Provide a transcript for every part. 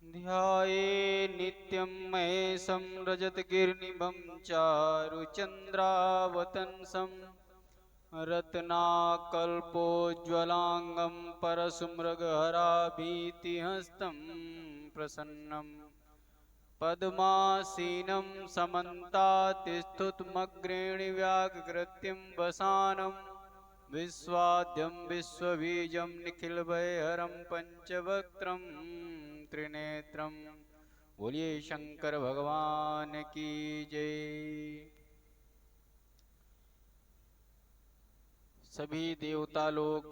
ध्याये नित्यं महेशं रजतगिरिनिभं चारुचन्द्रावतंसं रत्नाकल्पोज्ज्वलांगं परशुमृगहराभीतिहस्तं प्रसन्नं पद्मासीनं समन्तातिष्ठुतमग्रेणि व्याघ्रकृत्यं वसानं विश्वाद्यं विश्वबीजं निखिलभयहरं पंचवक्त्रं त्रिनेत्रं। बोलिए शंकर भगवान की जय। सभी देवता लोग,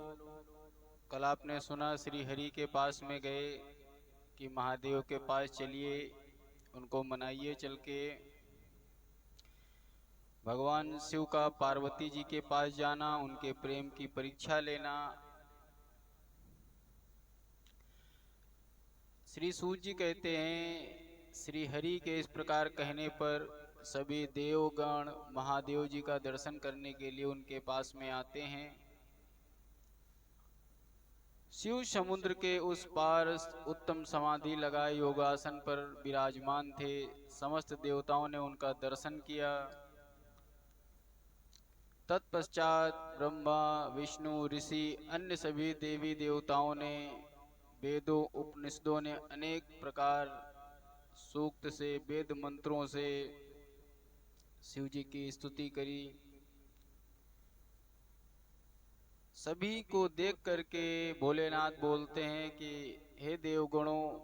कल आपने सुना श्री हरि के पास में गए कि महादेव के पास चलिए, उनको मनाइए चल के। भगवान शिव का पार्वती जी के पास जाना, उनके प्रेम की परीक्षा लेना। श्री सूत जी कहते हैं, श्री हरि के इस प्रकार कहने पर सभी देवगण महादेव जी का दर्शन करने के लिए उनके पास में आते हैं। शिव समुद्र के उस पार उत्तम समाधि लगाए योगासन पर विराजमान थे। समस्त देवताओं ने उनका दर्शन किया। तत्पश्चात ब्रह्मा विष्णु ऋषि अन्य सभी देवी देवताओं ने, वेदों उपनिषदों ने अनेक प्रकार सूक्त से, वेद मंत्रों से शिव जी की स्तुति करी। सभी को देख करके भोलेनाथ बोलते हैं कि हे देवगणों,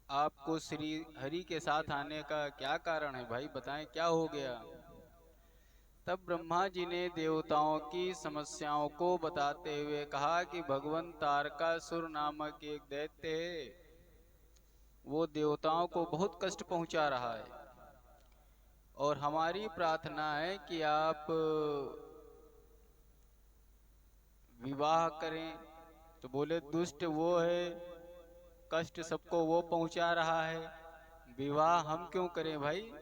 आपको श्री हरि के साथ आने का क्या कारण है भाई, बताएं क्या हो गया। तब ब्रह्मा जी ने देवताओं की समस्याओं को बताते हुए कहा कि भगवान तारकासुर नामक एक दैत्य है, वो देवताओं को बहुत कष्ट पहुंचा रहा है और हमारी प्रार्थना है कि आप विवाह करें। तो बोले दुष्ट वो है, कष्ट सबको वो पहुंचा रहा है, विवाह हम क्यों करें भाई।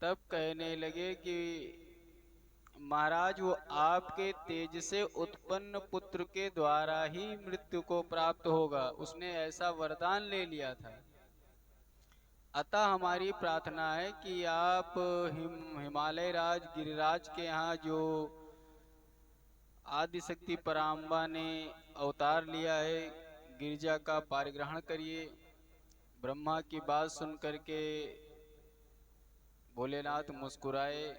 तब कहने लगे कि महाराज, वो आपके तेज से उत्पन्न पुत्र के द्वारा ही मृत्यु को प्राप्त होगा, उसने ऐसा वरदान ले लिया था। अतः हमारी प्रार्थना है कि आप हिमालय राज गिरिराज के यहाँ जो आदिशक्ति पराम्बा ने अवतार लिया है, गिरिजा का पारिग्रहण करिए। ब्रह्मा की बात सुन करके भोलेनाथ मुस्कुराए।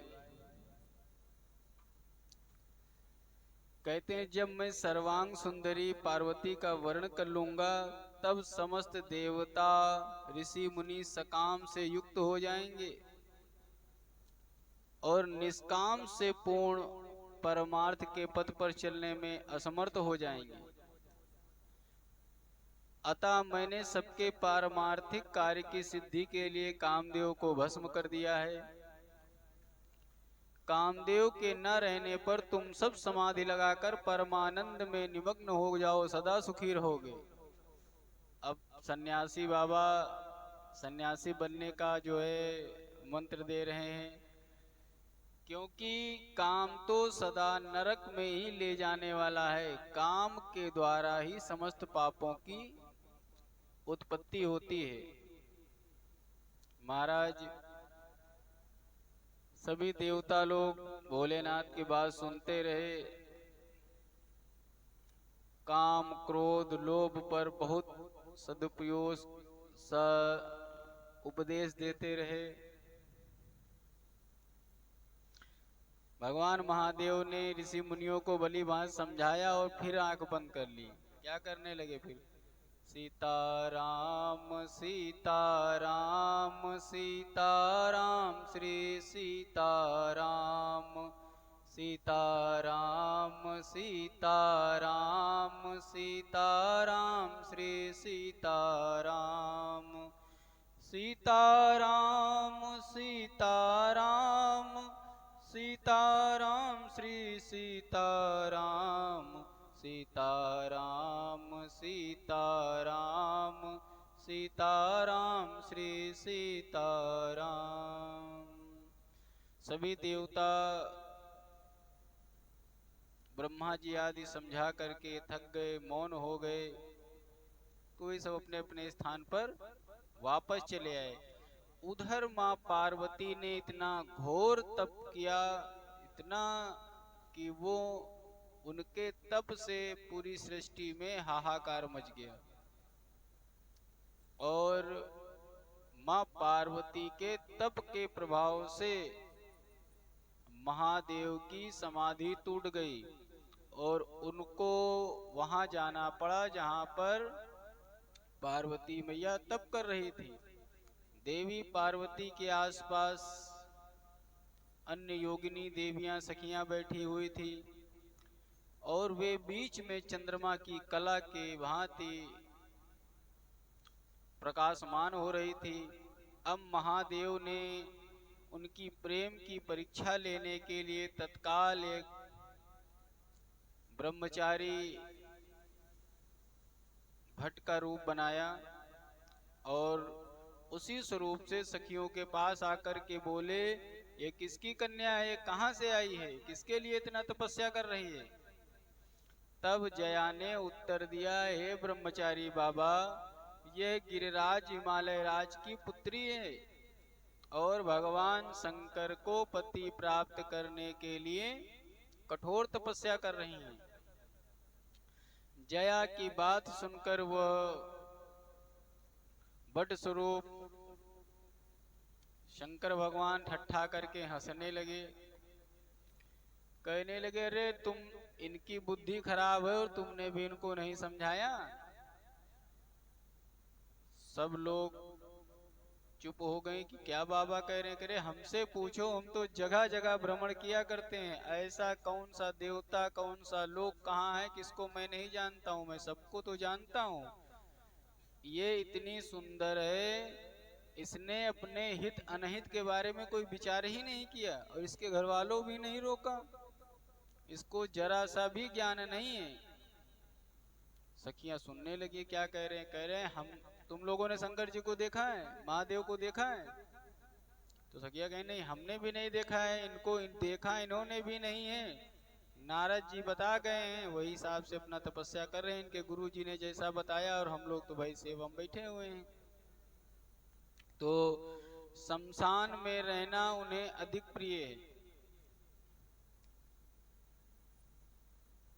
कहते हैं, जब मैं सर्वांग सुंदरी पार्वती का वर्ण कर लूंगा, तब समस्त देवता ऋषि मुनि सकाम से युक्त हो जाएंगे और निष्काम से पूर्ण परमार्थ के पथ पर चलने में असमर्थ हो जाएंगे। अतः मैंने सबके पारमार्थिक कार्य की सिद्धि के लिए कामदेव को भस्म कर दिया है। कामदेव के न रहने पर तुम सब समाधि लगाकर परमानंद में निमग्न हो जाओ, सदा सुखी रहोगे। अब सन्यासी बाबा सन्यासी बनने का जो है मंत्र दे रहे हैं, क्योंकि काम तो सदा नरक में ही ले जाने वाला है। काम के द्वारा ही समस्त पापों की उत्पत्ति होती है। महाराज, सभी देवता लोग भोलेनाथ की बात सुनते रहे। काम क्रोध लोभ पर बहुत सदुपयोग उपदेश देते रहे। भगवान महादेव ने ऋषि मुनियों को भली भांति समझाया और फिर आंख बंद कर ली। क्या करने लगे फिर? सीताराम सीताराम सीताराम श्री सीताराम, सीताराम सीताराम सीताराम श्री सीताराम, सीताराम सीताराम सीताराम श्री सीताराम, सीताराम सीताराम सीताराम श्री सीताराम। सभी देवता ब्रह्मा जी आदि समझा करके थक गए, मौन हो गए। तो वे सब अपने अपने स्थान पर वापस चले आए। उधर माँ पार्वती ने इतना घोर तप किया, इतना कि वो उनके तप से पूरी सृष्टि में हाहाकार मच गया। और माँ पार्वती के तप के प्रभाव से महादेव की समाधि टूट गई और उनको वहां जाना पड़ा जहां पर पार्वती मैया तप कर रही थी। देवी पार्वती के आसपास अन्य योगिनी देवियां सखियां बैठी हुई थी और वे बीच में चंद्रमा की कला के भांति प्रकाशमान हो रही थी। अब महादेव ने उनकी प्रेम की परीक्षा लेने के लिए तत्काल एक ब्रह्मचारी भट्ट का रूप बनाया और उसी स्वरूप से सखियों के पास आकर के बोले, ये किसकी कन्या है, कहाँ से आई है, किसके लिए इतना तपस्या कर रही है। तब जया ने उत्तर दिया, हे ब्रह्मचारी बाबा, यह गिरिराज हिमालय राज की पुत्री है और भगवान शंकर को पति प्राप्त करने के लिए कठोर तपस्या कर रही हैं। जया की बात सुनकर वह बट स्वरूप शंकर भगवान ठट्ठा करके हंसने लगे, कहने लगे, अरे तुम, इनकी बुद्धि खराब है और तुमने भी इनको नहीं समझाया। सब लोग चुप हो गए कि क्या बाबा कह रहे हैं। करे हमसे पूछो, हम तो जगह जगह भ्रमण किया करते हैं, ऐसा कौन सा देवता, कौन सा लोक कहाँ है किसको मैं नहीं जानता हूँ, मैं सबको तो जानता हूँ। ये इतनी सुंदर है, इसने अपने हित अनहित के बारे में कोई विचार ही नहीं किया और इसके घर वालों भी नहीं रोका, इसको जरा सा भी ज्ञान नहीं है। सखियां सुनने लगी, क्या कह रहे हैं। कह रहे हैं, हम, तुम लोगों ने शंकर जी को देखा है, महादेव को देखा है। तो सखिया कहें, नहीं हमने भी नहीं देखा है, इनको देखा इन्होंने भी नहीं है, नारद जी बता गए हैं, वही हिसाब से अपना तपस्या कर रहे हैं, इनके गुरु जी ने जैसा बताया, और हम लोग तो भाई सेवा में बैठे हुए हैं। तो शमशान में रहना उन्हें अधिक प्रिय है।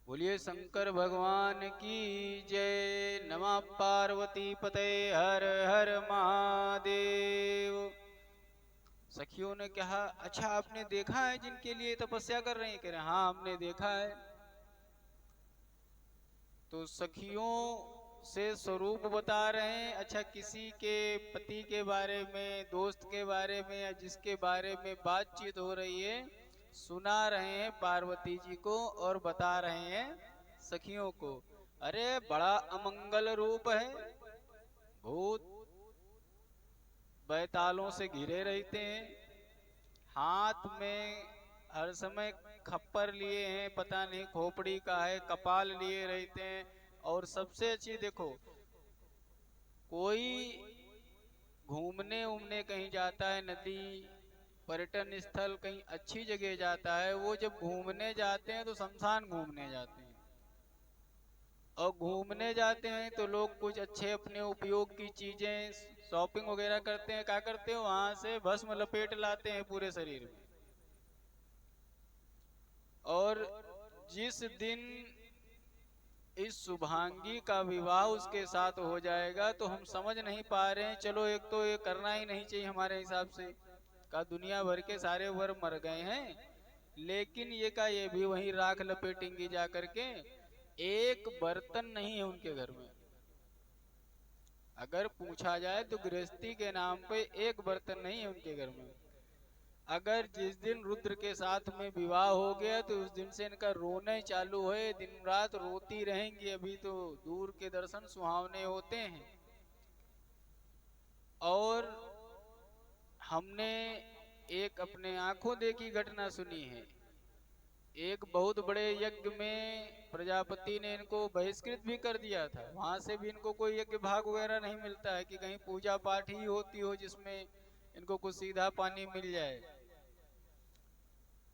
बोलिए शंकर भगवान की जय। नमः पार्वती पते हर हर महादेव। सखियों ने कहा, अच्छा आपने देखा है जिनके लिए तपस्या कर रहे हैं। कह रहे हाँ हमने देखा है। तो सखियों से स्वरूप बता रहे हैं। अच्छा, किसी के पति के बारे में, दोस्त के बारे में, या जिसके बारे में बातचीत हो रही है, सुना रहे हैं पार्वती जी को और बता रहे हैं सखियों को। अरे बड़ा अमंगल रूप है, भूत बैतालों से घिरे रहते हैं, हाथ में हर समय खप्पर लिए हैं, पता नहीं खोपड़ी का है, कपाल लिए रहते हैं। और सबसे अच्छी देखो, कोई घूमने उमने कहीं जाता है, नदी, पर्यटन स्थल, कहीं अच्छी जगह जाता है, वो जब घूमने जाते हैं तो शमशान घूमने जाते हैं। और घूमने जाते हैं तो लोग कुछ अच्छे अपने उपयोग की चीजें, शॉपिंग वगैरह करते हैं। क्या करते हैं, वहां से भस्म लपेट लाते हैं पूरे शरीर में। और जिस दिन इस शुभांगी का विवाह उसके साथ हो जाएगा तो हम समझ नहीं पा रहे हैं। चलो एक तो ये करना ही नहीं चाहिए हमारे हिसाब से, का दुनिया भर के सारे वर मर गए हैं, लेकिन ये का ये भी वहीं राख लपेटेंगे जा करके। एक बर्तन नहीं है उनके घर में, अगर पूछा जाए तो गृहस्थी के नाम पे एक बर्तन नहीं है उनके घर में। अगर जिस दिन रुद्र के साथ में विवाह हो गया तो उस दिन से इनका रोना ही चालू है, दिन रात रोती रहेंगी। अभी तो दूर के दर्शन सुहावने होते हैं। और हमने एक अपने आंखों देखी घटना सुनी है। एक बहुत बड़े यज्ञ में प्रजापति ने इनको बहिष्कृत भी कर दिया था, वहां से भी इनको कोई यज्ञ भाग वगैरह नहीं मिलता है कि कहीं पूजा पाठ ही होती हो जिसमें इनको कुछ सीधा पानी मिल जाए।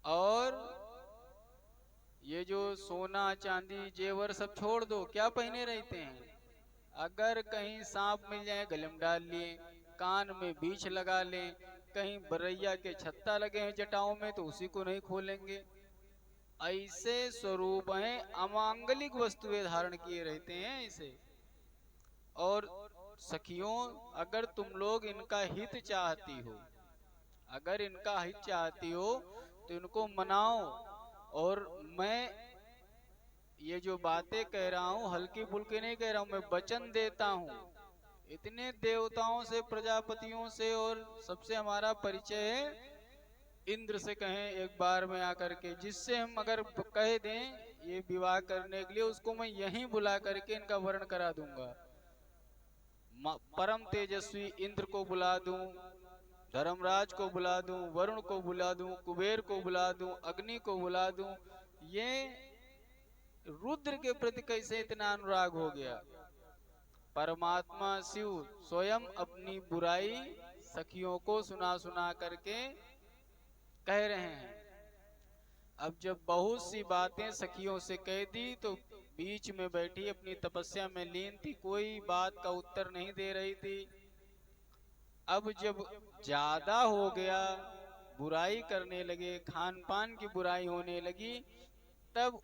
और ये जो सोना चांदी जेवर सब छोड़ दो, क्या पहने रहते हैं, अगर कहीं सांप मिल जाए गले में डाल लिए, कान में बीछ लगा लें, कहीं बरैया के छत्ता लगे हैं जटाओं में तो उसी को नहीं खोलेंगे। ऐसे स्वरूप हैं, अमांगलिक वस्तुएं धारण किए रहते हैं ऐसे। और सखियों, अगर तुम लोग इनका हित चाहती हो, अगर इनका हित चाहती हो तो इनको मनाओ। और मैं ये जो बातें कह रहा हूँ हल्की फुल्की नहीं कह रहा हूँ, मैं वचन देता हूँ। इतने देवताओं से, प्रजापतियों से, और सबसे हमारा परिचय है। इंद्र से कहें एक बार में आकर के, जिससे हम अगर कह दें ये विवाह करने के लिए, उसको मैं यहीं बुला करके इनका वर्ण करा दूंगा। परम तेजस्वी इंद्र को बुला दूं, धर्मराज को बुला दूं, वरुण को बुला दूं, कुबेर को बुला दूं, अग्नि को बुला दूं। ये रुद्र के प्रति कैसे इतना अनुराग हो गया। परमात्मा शिव स्वयं अपनी बुराई सखियों को सुना सुना करके कह रहे हैं। अब जब बहुत सी बातें सखियों से कह दी तो बीच में बैठी अपनी तपस्या में लीन थी, कोई बात का उत्तर नहीं दे रही थी। अब जब ज्यादा हो गया, बुराई करने लगे, खान पान की बुराई होने लगी, तब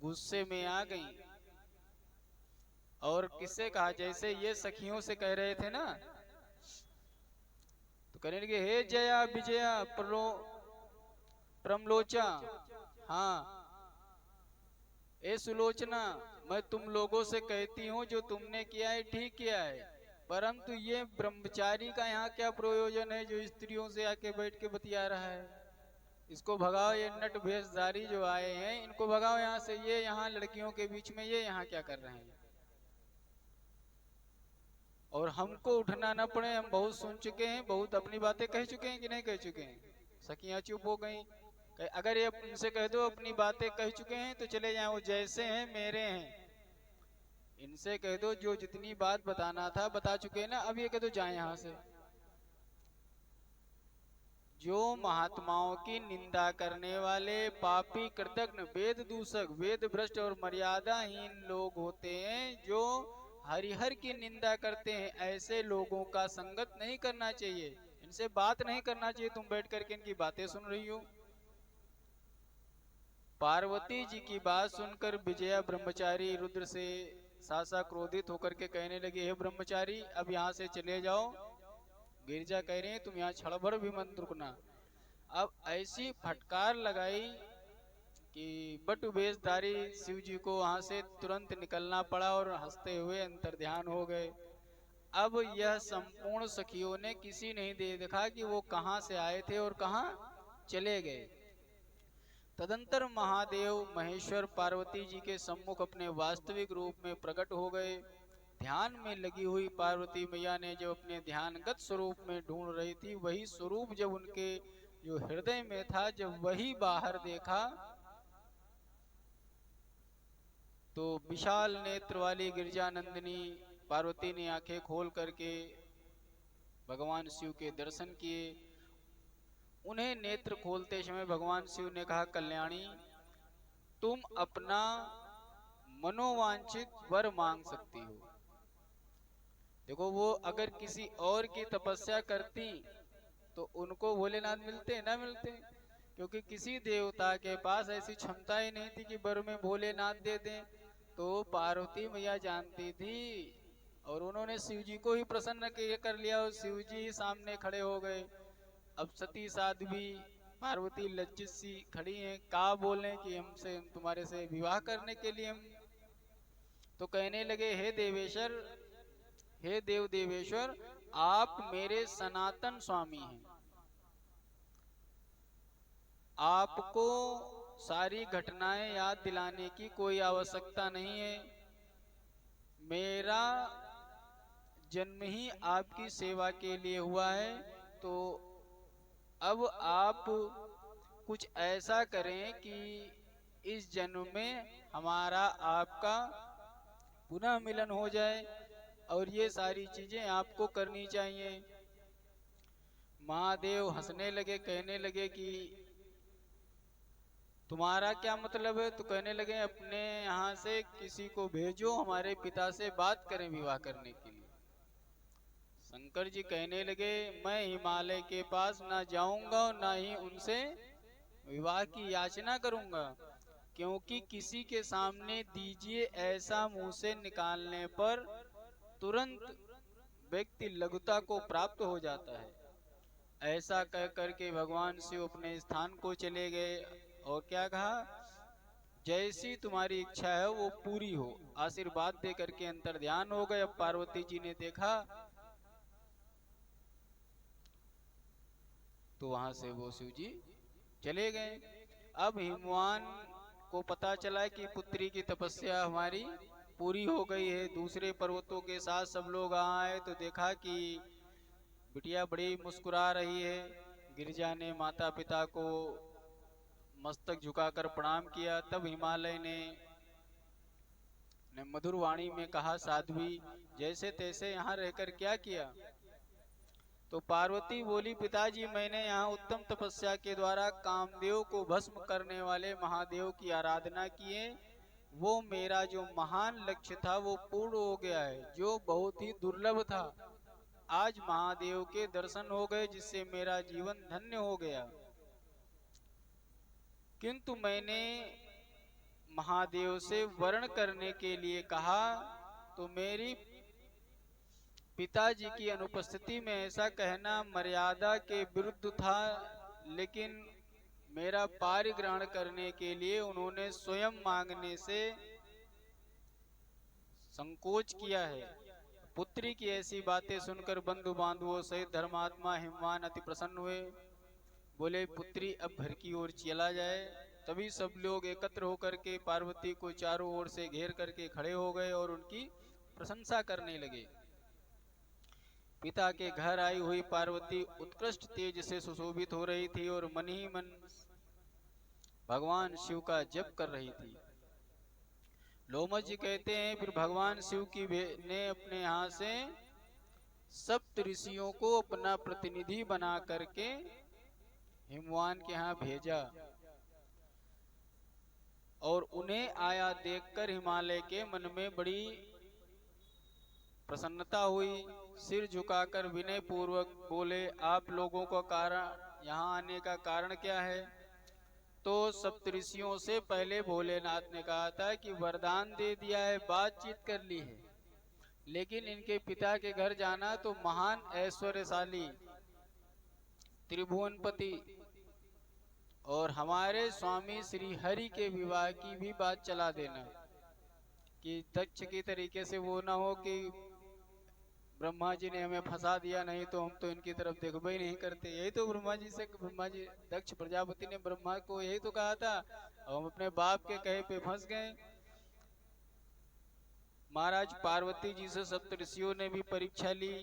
गुस्से में आ गई। और किससे कहा, जैसे ये सखियों से कह रहे थे ना, तो कहने लगे हे जया विजया प्रमलोचा, हाँ ए सुलोचना, मैं तुम लोगों से कहती हूँ जो तुमने किया है ठीक किया है, परंतु ये ब्रह्मचारी का यहाँ क्या प्रयोजन है जो स्त्रियों से आके बैठ के बतिया रहा है। इसको भगाओ, ये नट भेषधारी जो आए हैं इनको भगाओ यहाँ से। ये यहाँ लड़कियों के बीच में ये यहाँ क्या कर रहे हैं। और हमको उठना न पड़े, हम बहुत सुन चुके हैं, बहुत अपनी बातें कह चुके हैं कि नहीं कह चुके हैं। सखियां चुप हो गई। अगर ये उनसे कह दो अपनी बातें कह चुके हैं तो चले जाएं, वो जैसे हैं मेरे हैं। इनसे कह दो जो जितनी बात बताना था बता चुके हैं ना, अब ये कह दो जाए यहाँ से। जो महात्माओं की निंदा करने वाले पापी, कृतघ्न, वेद दूषक, वेद भ्रष्ट और मर्यादाहीन लोग होते हैं, जो हरिहर की निंदा करते हैं, ऐसे लोगों का संगत नहीं करना चाहिए। इनसे बात नहीं करना चाहिए। तुम बैठ करके इनकी बातें सुन रही हो। पार्वती जी की बात सुनकर विजया ब्रह्मचारी रुद्र से सासा क्रोधित होकर के कहने लगे, हे ब्रह्मचारी अब यहाँ से चले जाओ। गिरिजा कह रही है तुम यहाँ क्षण भर भी मत रुकना। अब ऐसी फटकार लगाई कि बटु वेशधारी शिव जी को वहां से तुरंत निकलना पड़ा और हंसते हुए अंतर्ध्यान हो गए। अब यह संपूर्ण सखियों ने किसी नहीं देखा कि वो कहां से आए थे और कहां चले गए। तदंतर महादेव महेश्वर पार्वती जी के सम्मुख अपने वास्तविक रूप में प्रकट हो गए। ध्यान में लगी हुई पार्वती मैया ने जब अपने ध्यानगत स्वरूप में ढूंढ रही थी, वही स्वरूप जब उनके जो हृदय में था, जब वही बाहर देखा तो विशाल नेत्र वाली गिरजानंदिनी पार्वती ने आंखें खोल करके भगवान शिव के दर्शन किए। उन्हें नेत्र खोलते समय भगवान शिव ने कहा, कल्याणी तुम अपना मनोवांछित वर मांग सकती हो। देखो, वो अगर किसी और की तपस्या करती तो उनको भोलेनाथ मिलते ना मिलते, क्योंकि किसी देवता के पास ऐसी क्षमता ही नहीं थी कि वर में भोलेनाथ दे दें। तो पार्वती मैया जानती थी और उन्होंने शिव जी को ही प्रसन्न कर लिया और शिव जी सामने खड़े हो गए। अब सती साध्वी पार्वती लज्जित सी खड़ी हैं, का बोलें कि हमसे, तुम्हारे से विवाह करने के लिए हम। तो कहने लगे, हे देवेश्वर, हे देव देवेश्वर, आप मेरे सनातन स्वामी हैं। आपको सारी घटनाएं याद दिलाने की कोई आवश्यकता नहीं है। मेरा जन्म ही आपकी सेवा के लिए हुआ है। तो अब आप कुछ ऐसा करें कि इस जन्म में हमारा आपका पुनः मिलन हो जाए, और ये सारी चीजें आपको करनी चाहिए। महादेव हंसने लगे, कहने लगे कि तुम्हारा क्या मतलब है? तो कहने लगे अपने यहाँ से किसी को भेजो, हमारे पिता से बात करें विवाह करने के लिए। शंकर जी कहने लगे मैं हिमालय के पास ना जाऊंगा और ना ही उनसे विवाह की याचना करूंगा, क्योंकि किसी के सामने दीजिए ऐसा मुंह से निकालने पर तुरंत व्यक्ति लघुता को प्राप्त हो जाता है। ऐसा कह करके भगवान शिव अपने स्थान को चले गए और क्या कहा, जैसी तुम्हारी इच्छा है वो पूरी हो, आशीर्वाद दे करके अंतर ध्यान हो गए। अब पार्वती जी ने देखा तो वहां से वो शिव जी चले गए। अब हिमवान को पता चला कि पुत्री की तपस्या हमारी पूरी हो गई है। दूसरे पर्वतों के साथ सब लोग आए तो देखा कि बिटिया बड़ी मुस्कुरा रही है। गिरिजा ने माता पिता को मस्तक झुकाकर प्रणाम किया। तब हिमालय ने मधुर वाणी में कहा, साध्वी जैसे तैसे यहाँ रहकर क्या किया? तो पार्वती बोली, पिताजी मैंने यहाँ उत्तम तपस्या के द्वारा कामदेव को भस्म करने वाले महादेव की आराधना की है। वो मेरा जो महान लक्ष्य था वो पूर्ण हो गया है, जो बहुत ही दुर्लभ था। आज महादेव के दर्शन हो गए, जिससे मेरा जीवन धन्य हो गया। किंतु मैंने महादेव से वर्ण करने के लिए कहा तो मेरी पिताजी की अनुपस्थिति में ऐसा कहना मर्यादा के विरुद्ध था, लेकिन मेरा पारिग्रहण करने के लिए उन्होंने स्वयं मांगने से संकोच किया है। पुत्री की ऐसी बातें सुनकर बंधु बांधवों सहित धर्मात्मा हिमवान अति प्रसन्न हुए। बोले पुत्री अब घर की ओर चला जाए। तभी सब लोग एकत्र होकर के पार्वती को चारों ओर से घेर करके खड़े हो गए और उनकी प्रशंसा करने लगे। पिता के घर आई हुई पार्वती उत्कृष्ट तेज से सुशोभित हो रही थी और मन ही मन भगवान शिव का जप कर रही थी। लोमस जी कहते हैं फिर भगवान शिव की ने अपने यहाँ से सप्त ऋषियों को अपना प्रतिनिधि बना करके हिमवान के यहाँ भेजा और उन्हें आया देखकर हिमालय के मन में बड़ी प्रसन्नता हुई। सिर झुकाकर विनय पूर्वक बोले, आप लोगों का कारण यहाँ आने का कारण क्या है? तो सप्तऋषियों से पहले भोलेनाथ ने कहा था कि वरदान दे दिया है, बातचीत कर ली है, लेकिन इनके पिता के घर जाना तो महान ऐश्वर्यशाली त्रिभुवनपति और हमारे स्वामी श्री हरि के विवाह की भी बात चला देना, कि दक्ष की तरीके से वो ना हो कि ब्रह्मा जी ने हमें फंसा दिया, नहीं तो हम तो इनकी तरफ देखबे ही नहीं करते। यही तो ब्रह्मा जी दक्ष प्रजापति ने ब्रह्मा को यही तो कहा था, और हम अपने बाप के कहे पे फंस गए। महाराज पार्वती जी से सप्तऋषियों ने भी परीक्षा ली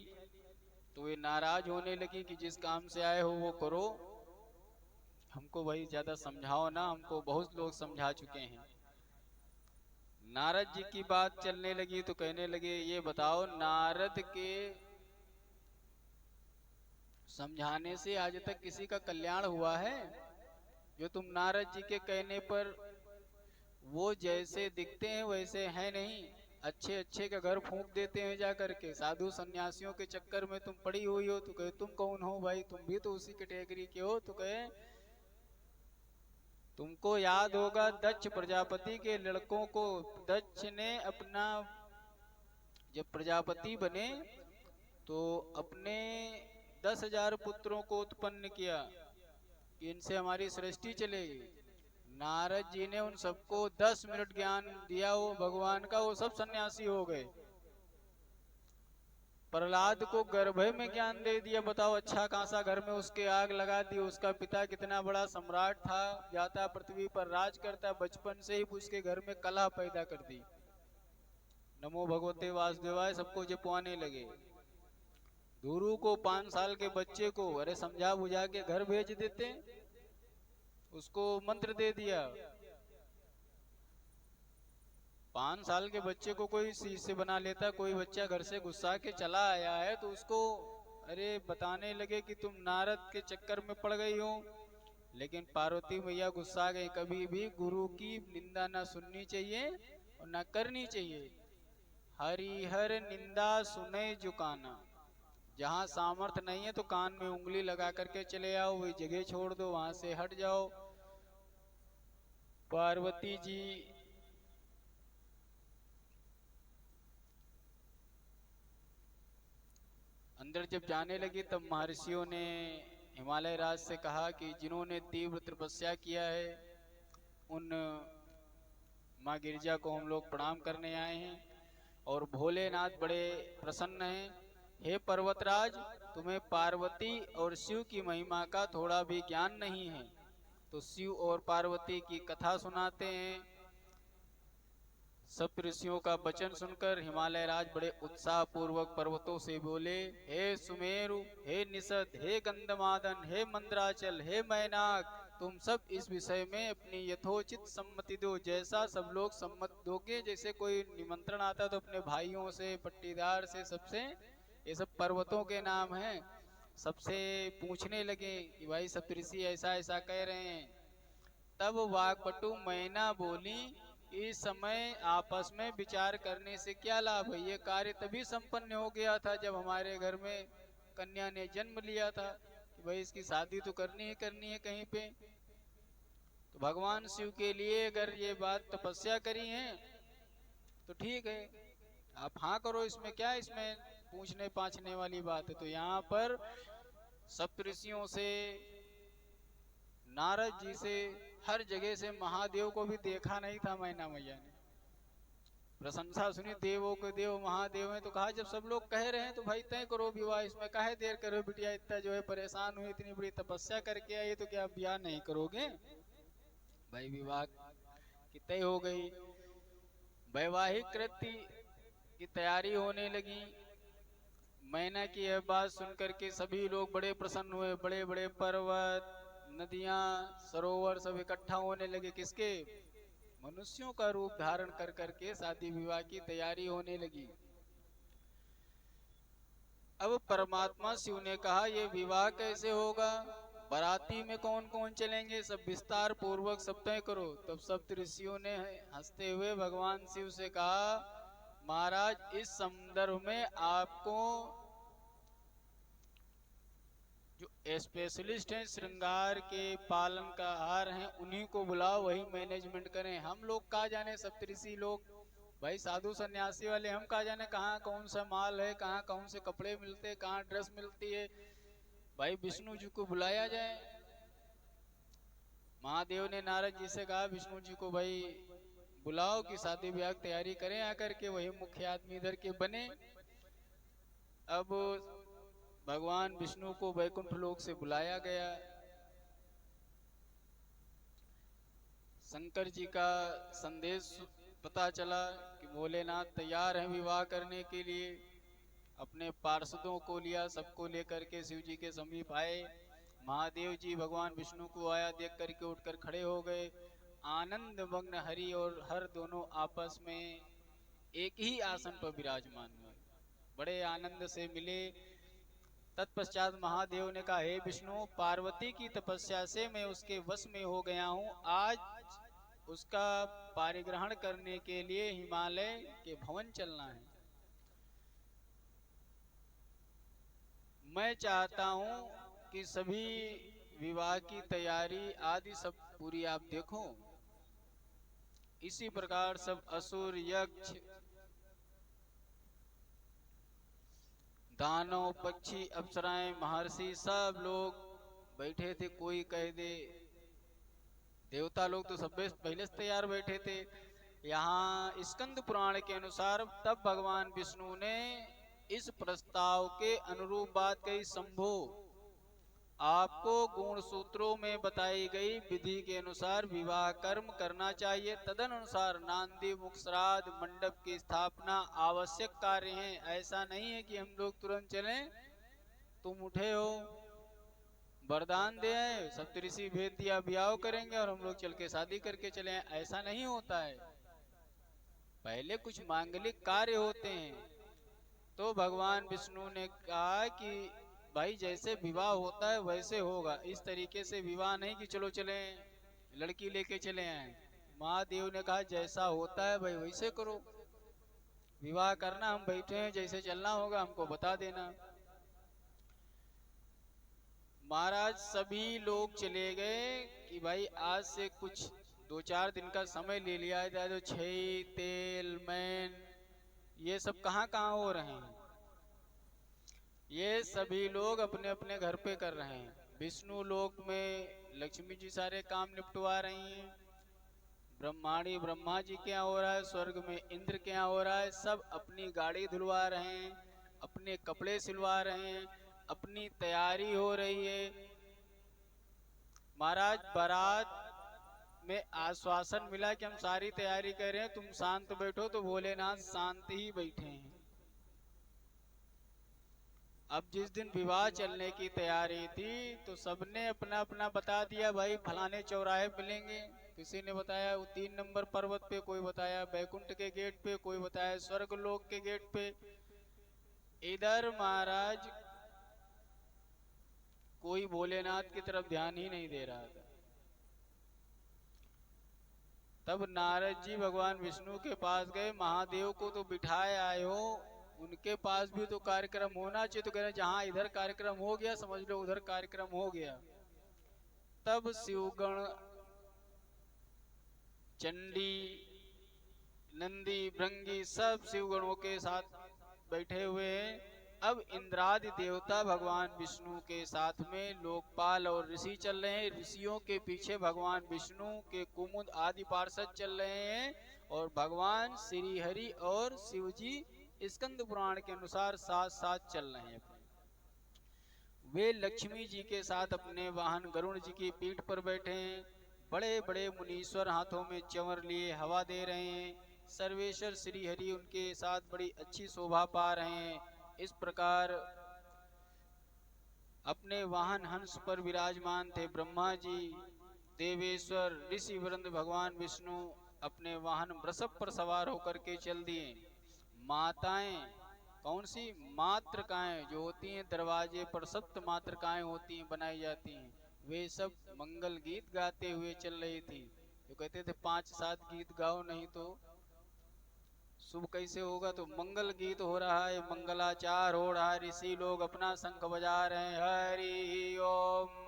तो वे नाराज होने लगी कि जिस काम से आए हो वो करो, हमको भाई ज्यादा समझाओ ना, हमको बहुत लोग समझा चुके हैं। नारद जी की बात चलने लगी तो कहने लगे, ये बताओ नारद के समझाने से आज तक किसी का कल्याण हुआ है? जो तुम नारद जी के कहने पर वो जैसे दिखते हैं वैसे हैं नहीं, अच्छे अच्छे का घर फूंक देते हैं जा करके। साधु सन्यासियों के चक्कर में तुम पड़ी हुई हो। तो कहे तुम कौन हो भाई, तुम भी तो उसी कैटेगरी के हो। तो कहे तुमको याद होगा दक्ष प्रजापति के लड़कों को, दक्ष ने अपना जब प्रजापति बने तो अपने 10,000 पुत्रों को उत्पन्न किया, इनसे हमारी सृष्टि चलेगी। नारद जी ने उन सबको 10 मिनट ज्ञान दिया वो भगवान का, वो सब सन्यासी हो गए। प्रहलाद को गर्भ में ज्ञान दे दिया। बताओ अच्छा खासा घर में उसके आग लगा दी। उसका पिता कितना बड़ा सम्राट था, जाता पृथ्वी पर राज करता, बचपन से ही उसके घर में कलह पैदा कर दी। नमो भगवते वासुदेवाय सबको जपवाने लगे। धुरु को 5 साल के बच्चे को अरे समझा बुझा के घर भेज देते, उसको मंत्र दे दिया। 5 साल के बच्चे को कोई शिष्य बना लेता। कोई बच्चा घर से गुस्सा के चला आया है तो उसको अरे बताने लगे कि तुम नारद के चक्कर में पड़ गई हो, लेकिन पार्वती मैया गुस्सा गई। कभी भी गुरु की निंदा ना सुननी चाहिए और ना करनी चाहिए। हरिहर निंदा सुने झुकाना। जहाँ सामर्थ नहीं है तो कान में उंगली लगा करके चले आओ, वही जगह छोड़ दो, वहां से हट जाओ। पार्वती जी अंदर जब जाने लगी तब महर्षियों ने हिमालय राज से कहा कि जिन्होंने तीव्र तपस्या किया है उन माँ गिरजा को हम लोग प्रणाम करने आए हैं और भोलेनाथ बड़े प्रसन्न हैं। हे पर्वतराज, तुम्हें पार्वती और शिव की महिमा का थोड़ा भी ज्ञान नहीं है। तो शिव और पार्वती की कथा सुनाते हैं। सब ऋषियों का वचन सुनकर हिमालय राज बड़े उत्साह पूर्वक पर्वतों से बोले, हे सुमेरु, हे निषद, हे गंधमादन, हे मंद्राचल, हे मैनाक, तुम सब इस विषय में अपनी यथोचित सम्मति दो। जैसा सब लोग सम्मत दोगे, जैसे कोई निमंत्रण आता तो अपने भाइयों से, पट्टीदार से, सबसे, ये सब पर्वतों के नाम हैं, सबसे पूछने लगे कि भाई सप्तऋषि ऐसा ऐसा कह रहे हैं। तब वाग्भटु मैना बोली, इस समय आपस में विचार करने से क्या लाभ है। ये कार्य तभी संपन्न हो गया था जब हमारे घर में कन्या ने जन्म लिया था कि भाई इसकी शादी तो करनी है कहीं पे। तो भगवान शिव के लिए अगर ये बात तपस्या करी है तो ठीक है, आप हाँ करो, इसमें क्या, इसमें पूछने पाछने वाली बात है। तो यहाँ पर सप्तऋषियों से, नारद जी से, हर जगह से, महादेव को भी देखा नहीं था मैना मैया ने। प्रशंसा सुनी, देवों के देव महादेव हैं। तो कहा जब सब लोग कह रहे हैं तो भाई तय करो विवाह, इसमें काहे देर करो बिटिया, इतना जो है परेशान हुई, इतनी बड़ी तपस्या करके आई, तो क्या ब्याह नहीं करोगे। भाई विवाह की तय हो गई। वैवाहिक कृत्य की तैयारी होने लगी। मैना की यह बात सुनकर के सभी लोग बड़े प्रसन्न हुए। बड़े बड़े पर्वत, नदियां, सरोवर सब इकट्ठा होने लगे। किसके? मनुष्यों का रूप धारण कर करके शादी विवाह की तैयारी होने लगी। अब परमात्मा शिव ने कहा ये विवाह कैसे होगा, बाराती में कौन कौन चलेंगे, सब विस्तार पूर्वक सब तय करो। तब सब ऋषियों ने हंसते हुए भगवान शिव से कहा, महाराज इस संदर्भ में आपको जो स्पेशलिस्ट हैं, श्रृंगार के पालनहार हैं, उन्हीं को बुलाओ, वही मैनेजमेंट करें। हम लोग कहाँ जाने, सप्तऋषि लोग, भाई साधु सन्यासी वाले, हम कहाँ जाने कहाँ कौन सा माल है, कहाँ कौन से कपड़े मिलते, कहाँ ड्रेस मिलती है। भाई विष्णु जी को बुलाया जाए। महादेव ने नारद जी से कहा विष्णु जी को भाई बुलाओ कि शादी ब्याह की तैयारी करें आकर के, वही मुख्य आदमी इधर के बने। अब भगवान विष्णु को वैकुंठ लोक से बुलाया गया। शंकर जी का संदेश पता चला कि भोलेनाथ तैयार हैं विवाह करने के लिए। अपने पार्षदों को लिया, सबको लेकर के शिव जी के समीप आए। महादेव जी भगवान विष्णु को आया देख करके उठकर खड़े हो गए। आनंद मग्न हरि और हर दोनों आपस में एक ही आसन पर विराजमान हुए, बड़े आनंद से मिले। तत्पश्चात महादेव ने कहा, हे विष्णु, पार्वती की तपस्या से मैं उसके वश में हो गया हूँ। आज उसका पारिग्रहण करने के लिए हिमालय के भवन चलना है। मैं चाहता हूँ कि सभी विवाह की तैयारी आदि सब पूरी आप देखो। इसी प्रकार सब असुर, यक्ष, दानव, पक्षी, अप्सराएं, महर्षि सब लोग बैठे थे। कोई कह दे, देवता लोग तो सब पहले से तैयार बैठे थे। यहाँ स्कंद पुराण के अनुसार तब भगवान विष्णु ने इस प्रस्ताव के अनुरूप बात कही, शंभो, आपको गुण सूत्रों में बताई गई विधि के अनुसार विवाह कर्म करना चाहिए। तदनुसार नांदी, मुख, श्राद्ध, मंडप की स्थापना आवश्यक कार्य हैं। ऐसा नहीं है कि हम लोग तुरंत चलें, तुम उठे हो वरदान दे आए, सप्तऋषि भेज दिया ब्याह करेंगे और हम लोग चल के शादी करके चले, ऐसा नहीं होता है। पहले कुछ मांगलिक कार्य होते हैं। तो भगवान विष्णु ने कहा कि भाई जैसे विवाह होता है वैसे होगा, इस तरीके से विवाह नहीं कि चलो चले लड़की लेके चले आए। महादेव ने कहा जैसा होता है भाई वैसे करो, विवाह करना हम बैठे हैं, जैसे चलना होगा हमको बता देना। महाराज सभी लोग चले गए कि भाई आज से कुछ 2-4 दिन का समय ले लिया जाए, तो छई तेल मैन ये सब कहाँ कहाँ हो रहे हैं, ये सभी लोग अपने अपने घर पे कर रहे हैं। विष्णु लोक में लक्ष्मी जी सारे काम निपटवा रही हैं, ब्रह्माणी ब्रह्मा जी के यहाँ हो रहा है, स्वर्ग में इंद्र के यहाँ हो रहा है, सब अपनी गाड़ी धुलवा रहे हैं, अपने कपड़े सिलवा रहे हैं, अपनी तैयारी हो रही है। महाराज बारात में आश्वासन मिला कि हम सारी तैयारी कर रहे हैं, तुम शांत बैठो, तो भोलेनाथ शांत ही बैठे हैं। अब जिस दिन विवाह चलने की तैयारी थी तो सबने अपना अपना बता दिया, भाई फलाने चौराहे मिलेंगे, किसी ने बताया 3 नंबर पर्वत पे, कोई बताया बैकुंठ के गेट पे, कोई बताया स्वर्ग लोक के गेट पे। इधर महाराज कोई भोलेनाथ की तरफ ध्यान ही नहीं दे रहा था। तब नारद जी भगवान विष्णु के पास गए, महादेव को तो बिठाए आए हो, उनके पास भी तो कार्यक्रम होना चाहिए। तो कह रहे जहां इधर कार्यक्रम हो गया समझ लो उधर कार्यक्रम हो गया। तब शिवगण चंडी नंदी भृंगी सब शिवगणों के साथ बैठे हुए हैं। अब इंद्रादि देवता भगवान विष्णु के साथ में लोकपाल और ऋषि चल रहे हैं, ऋषियों के पीछे भगवान विष्णु के कुमुद आदि पार्षद चल रहे हैं, और भगवान श्री हरि और शिव जी स्कंद पुराण के अनुसार साथ साथ चल रहे हैं। वे लक्ष्मी जी के साथ अपने वाहन गरुड़ जी की पीठ पर बैठे हैं। बड़े बड़े मुनीश्वर हाथों में चंवर लिए हवा दे रहे हैं। सर्वेश्वर श्री हरि उनके साथ बड़ी अच्छी शोभा पा रहे हैं। इस प्रकार अपने वाहन हंस पर विराजमान थे ब्रह्मा जी, देवेश्वर, ऋषि वृंद, भगवान विष्णु अपने वाहन वृषभ पर सवार होकर के चल दिए। माताएं कौन सी मातृकाएं जो होती हैं दरवाजे पर, सप्त मातृकाएं होती हैं बनाई जाती हैं, वे सब मंगल गीत गाते हुए चल रही थी। तो कहते थे 5-7 गीत गाओ नहीं तो शुभ कैसे होगा, तो मंगल गीत हो रहा है, मंगलाचार हो रहा है, ऋषि लोग अपना शंख बजा रहे हैं। हरि ओम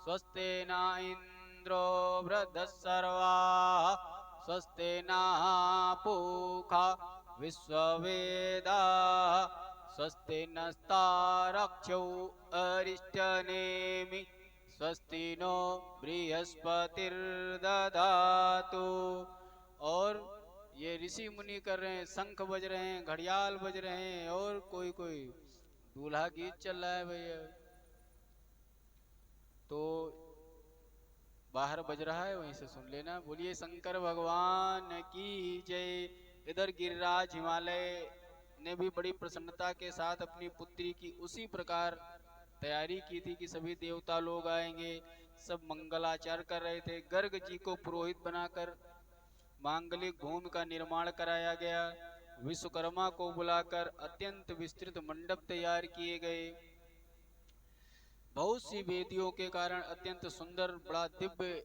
स्वस्ते न इंद्रो वृद्धस्सर्वा स्वस्ते न पूषा विश्ववेदा स्वस्ति नस्तारक्षो अरिष्टनेमि स्वस्ति नो बृहस्पतिर्दधातु। और ये ऋषि मुनि कर रहे हैं, शंख बज रहे हैं, घड़ियाल बज रहे हैं, और कोई कोई दूल्हा गीत चल रहा है भैया, तो बाहर बज रहा है वहीं से सुन लेना। बोलिए शंकर भगवान की जय। इधर गिरिराज हिमालय ने भी बड़ी प्रसन्नता के साथ अपनी पुत्री की उसी प्रकार तैयारी की थी कि सभी देवता लोग आएंगे, सब मंगलाचार कर रहे थे। गर्ग जी को पुरोहित बनाकर मांगलिक भूमि का निर्माण कराया गया। विश्वकर्मा को बुलाकर अत्यंत विस्तृत मंडप तैयार किए गए। बहुत सी वेदियों के कारण अत्यंत सुंदर बड़ा दिव्य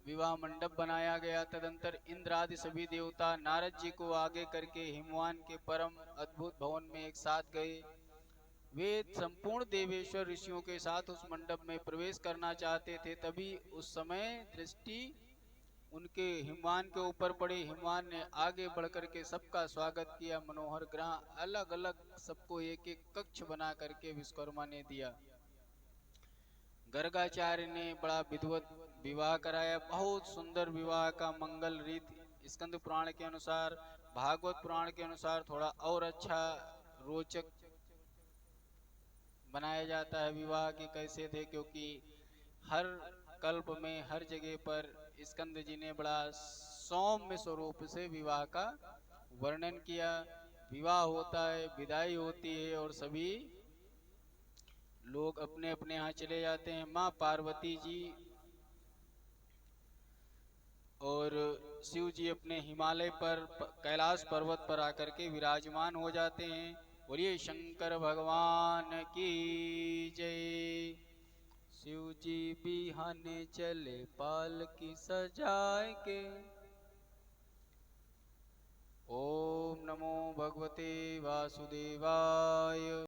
विवाह मंडप बनाया गया। तदंतर इंद्र आदि सभी देवता नारद जी को आगे करके हिमवान के परम अद्भुत भवन में एक साथ गए। वे संपूर्ण देवेश्वर ऋषियों के साथ उस मंडप में प्रवेश करना चाहते थे, तभी उस समय दृष्टि उनके हिमवान के ऊपर पड़ी। हिमवान ने आगे बढ़कर के सबका स्वागत किया। मनोहर ग्रह अलग अलग सबको एक एक कक्ष बना करके विश्वकर्मा ने दिया। गर्गाचार्य ने बड़ा विधिवत विवाह कराया। बहुत सुंदर विवाह का मंगल रीति स्कंद पुराण के अनुसार, भागवत पुराण के अनुसार थोड़ा और अच्छा रोचक बनाया जाता है विवाह के कैसे थे, क्योंकि हर कल्प में हर जगह पर स्कंद जी ने बड़ा सौम्य स्वरूप से विवाह का वर्णन किया। विवाह होता है, विदाई होती है, और सभी लोग अपने अपने यहाँ चले जाते हैं। माँ पार्वती जी और शिव जी अपने हिमालय पर कैलाश पर्वत पर आकर के विराजमान हो जाते हैं। बोलिए शंकर भगवान की जय। शिव जी बिहाने चले पालकी सजाए के। ओम नमो भगवते वासुदेवाय।